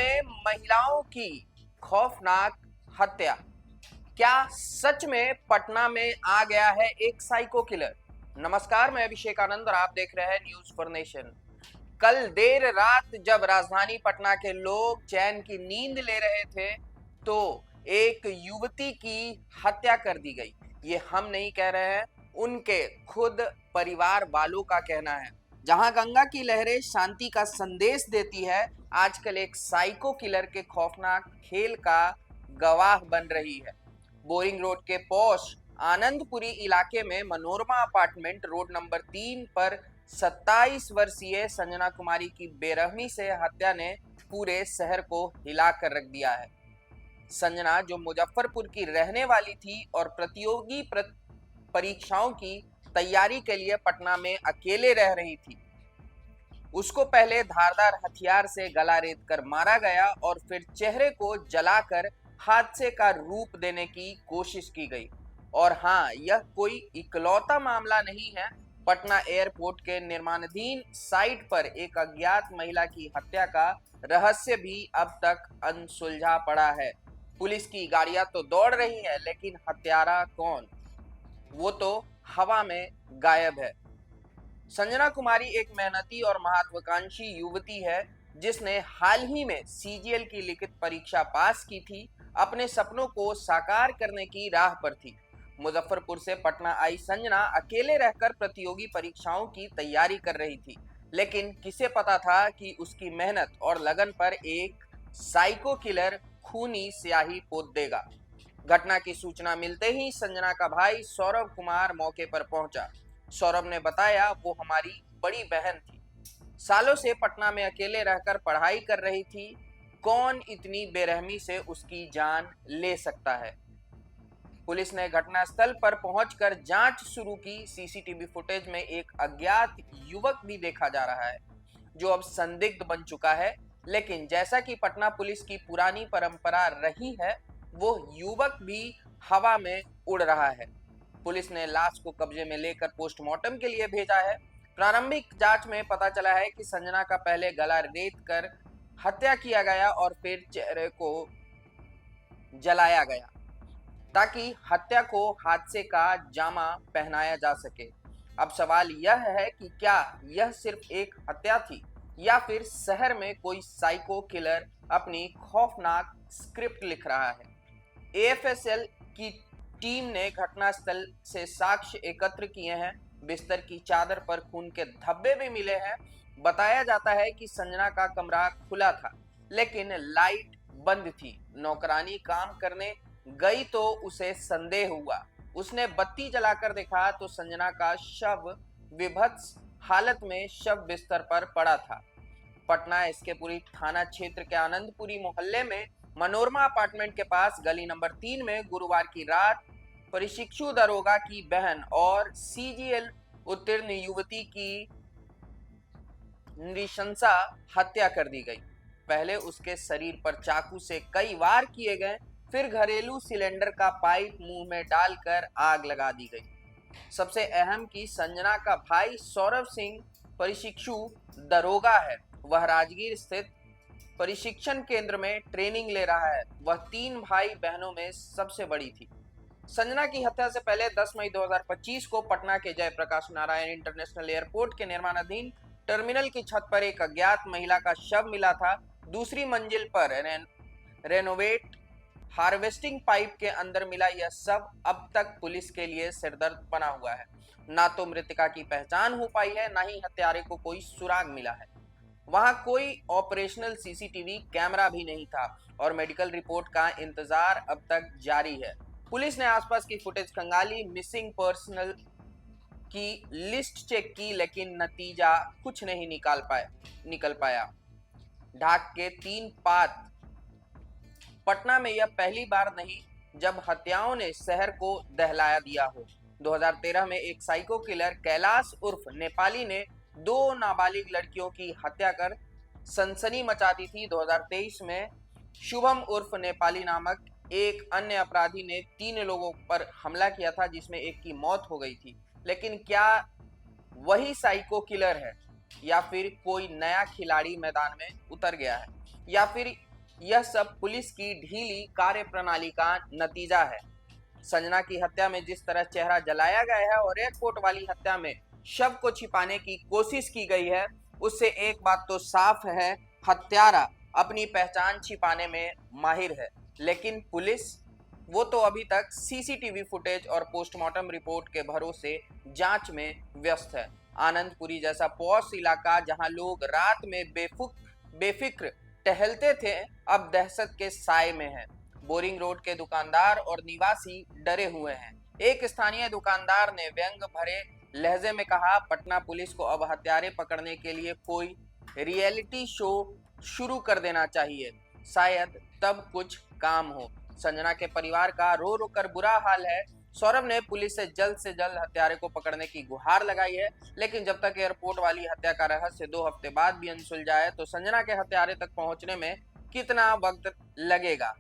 में महिलाओं की खौफनाक हत्या। क्या सच में पटना में आ गया है एक साइको किलर? नमस्कार, मैं अभिषेक आनंद और आप देख रहे हैं न्यूज फॉर नेशन। कल देर रात जब राजधानी पटना के लोग चैन की नींद ले रहे थे तो एक युवती की हत्या कर दी गई। ये हम नहीं कह रहे हैं, उनके खुद परिवार वालों का कहना है। जहां गंगा की लहरें शांति का संदेश देती है, आजकल एक साइको किलर के खौफनाक खेल का गवाह बन रही है। बोरिंग रोड के पॉश आनंदपुरी इलाके में मनोरमा अपार्टमेंट रोड नंबर 3 पर 27 वर्षीय संजना कुमारी की बेरहमी से हत्या ने पूरे शहर को हिला कर रख दिया है। संजना, जो मुजफ्फरपुर की रहने वाली थी और प्रतियोगी परीक्षाओं की तैयारी के लिए पटना में अकेले रह रही थी, उसको पहले धारदार हथियार से गला रेत कर मारा गया और फिर चेहरे को जलाकर हादसे का रूप देने की कोशिश की गई। और हाँ, यह कोई इकलौता मामला नहीं है। पटना एयरपोर्ट के निर्माणाधीन साइट पर एक अज्ञात महिला की हत्या का रहस्य भी अब तक अनसुलझा पड़ा है। पुलिस की गाड़ियां तो दौड़ रही है, लेकिन हत्यारा कौन, वो तो हवा में गायब है। संजना कुमारी एक मेहनती और महत्वाकांक्षी युवती है जिसने हाल ही में सीजीएल की लिखित परीक्षा पास की थी। अपने सपनों को साकार करने की राह पर थी। मुजफ्फरपुर से पटना आई संजना अकेले रहकर प्रतियोगी परीक्षाओं की तैयारी कर रही थी, लेकिन किसे पता था कि उसकी मेहनत और लगन पर एक साइको किलर खूनी स्याही पोत देगा। घटना की सूचना मिलते ही संजना का भाई सौरभ कुमार मौके पर पहुंचा। सौरभ ने बताया, वो हमारी बड़ी बहन थी, सालों से पटना में अकेले रहकर पढ़ाई कर रही थी। कौन इतनी बेरहमी से उसकी जान ले सकता है? पुलिस ने घटनास्थल पर पहुंचकर जांच शुरू की। सीसीटीवी फुटेज में एक अज्ञात युवक भी देखा जा रहा है जो अब संदिग्ध बन चुका है। लेकिन जैसा कि पटना पुलिस की पुरानी परंपरा रही है, वो युवक भी हवा में उड़ रहा है। पुलिस ने लाश को कब्जे में लेकर पोस्टमार्टम के लिए भेजा है। प्रारंभिक जांच में पता चला है कि संजना का पहले गला रेत कर हत्या किया गया और फिर चेहरे को जलाया गया ताकि हत्या को हादसे का जामा पहनाया जा सके। अब सवाल यह है कि क्या यह सिर्फ एक हत्या थी या फिर शहर में कोई साइको किलर अपनी खौफनाक स्क्रिप्ट लिख रहा है। एएफएसएल की टीम ने घटनास्थल से साक्ष्य एकत्र किए हैं। बिस्तर की चादर पर खून के धब्बे भी मिले हैं। बताया जाता है कि संजना का कमरा खुला था, लेकिन लाइट बंद थी। नौकरानी काम करने गई तो उसे संदेह हुआ। उसने बत्ती जलाकर देखा तो संजना का शव विभत्स हालत में शव बिस्तर पर पड़ा था। पटना एसकेपुरी थाना क्षेत्र के आनंदपुरी मोहल्ले में मनोरमा अपार्टमेंट के पास गली नंबर 3 में गुरुवार की रात प्रशिक्षु दरोगा की बहन और सीजीएल उत्तीर्ण युवती की नृशंसा हत्या कर दी गई। पहले उसके शरीर पर चाकू से कई वार किए गए, फिर घरेलू सिलेंडर का पाइप मुंह में डालकर आग लगा दी गई। सबसे अहम कि संजना का भाई सौरभ सिंह प्रशिक्षु दरोगा है। वह राजगीर स्थित प्रशिक्षण केंद्र में ट्रेनिंग ले रहा है। वह 3 भाई बहनों में सबसे बड़ी थी। संजना की हत्या से पहले 10 मई 2025 को पटना के जयप्रकाश नारायण इंटरनेशनल एयरपोर्ट के निर्माणाधीन टर्मिनल की छत पर एक अज्ञात महिला का शव मिला था। दूसरी मंजिल पर रेनोवेट हार्वेस्टिंग पाइप के अंदर मिला यह शव अब तक पुलिस के लिए सिरदर्द बना हुआ है। ना तो मृतका की पहचान हो पाई है, ना ही हत्यारे को कोई सुराग मिला है। वहां कोई ऑपरेशनल सीसीटीवी कैमरा भी नहीं था और मेडिकल रिपोर्ट का इंतजार अब तक जारी है। पुलिस ने आसपास की फुटेज खंगाली, मिसिंग पर्सनल की लिस्ट चेक की, लेकिन नतीजा कुछ नहीं निकल पाया। ढाक के 3 पात। पटना में यह पहली बार नहीं जब हत्याओं ने शहर को दहलाया दिया हो। 2013 में एक साइको किलर कैलाश उर्फ नेपाली ने 2 नाबालिग लड़कियों की हत्या कर सनसनी मचा दी थी। 2023 में शुभम उर्फ नेपाली नामक एक अन्य अपराधी ने 3 लोगों पर हमला किया था, जिसमें एक की मौत हो गई थी। लेकिन क्या वही साइको किलर है या फिर कोई नया खिलाड़ी मैदान में उतर गया है, या फिर यह सब पुलिस की ढीली कार्यप्रणाली का नतीजा है। संजना की हत्या में जिस तरह चेहरा जलाया गया है और एयरपोर्ट वाली हत्या में शव को छिपाने की कोशिश की गई है, उससे एक बात तो साफ है, हत्यारा अपनी पहचान छिपाने में माहिर है। लेकिन पुलिस, वो तो अभी तक सीसीटीवी फुटेज और पोस्टमार्टम रिपोर्ट के भरोसे जांच में व्यस्त है। आनंदपुरी जैसा पॉश इलाका जहां लोग रात में बेफिक्र टहलते थे, अब दहशत के साए में है। बोरिंग रोड के दुकानदार और निवासी डरे हुए हैं। एक स्थानीय दुकानदार ने व्यंग भरे लहजे में कहा, पटना पुलिस को अब हत्यारे पकड़ने के लिए कोई रियलिटी शो शुरू कर देना चाहिए, शायद तब कुछ काम हो। संजना के परिवार का रो रो कर बुरा हाल है। सौरभ ने पुलिस से जल्द हत्यारे को पकड़ने की गुहार लगाई है, लेकिन जब तक एयरपोर्ट वाली हत्या का रहस्य 2 हफ्ते बाद भी अनसुलझा है, तो संजना के हत्यारे तक पहुंचने में कितना वक्त लगेगा,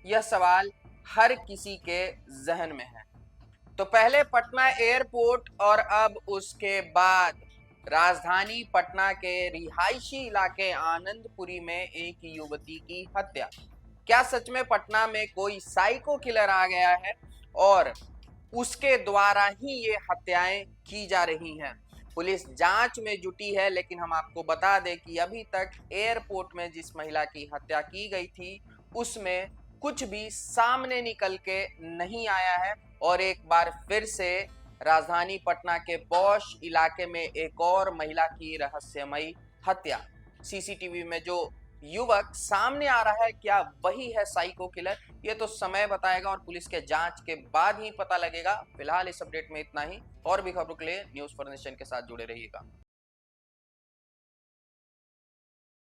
यह सवाल हर किसी के जहन में है। तो पहले पटना एयरपोर्ट और अब उसके बाद राजधानी पटना के रिहायशी इलाके आनंदपुरी में एक युवती की हत्या। क्या सच में पटना में कोई साइको किलर आ गया है और उसके द्वारा ही ये हत्याएं की जा रही हैं? पुलिस जांच में जुटी है, लेकिन हम आपको बता दें कि अभी तक एयरपोर्ट में जिस महिला की हत्या की गई थी, उसमें कुछ भी सामने निकल के नहीं आया है। और एक बार फिर से राजधानी पटना के पॉश इलाके में एक और महिला की रहस्यमयी हत्या। सीसीटीवी में जो युवक सामने आ रहा है, क्या वही है साइको किलर? ये तो समय बताएगा और पुलिस के जांच के बाद ही पता लगेगा। फिलहाल इस अपडेट में इतना ही। और भी खबरों के लिए न्यूज़ फॉर नेशन के साथ जुड़े रहिएगा।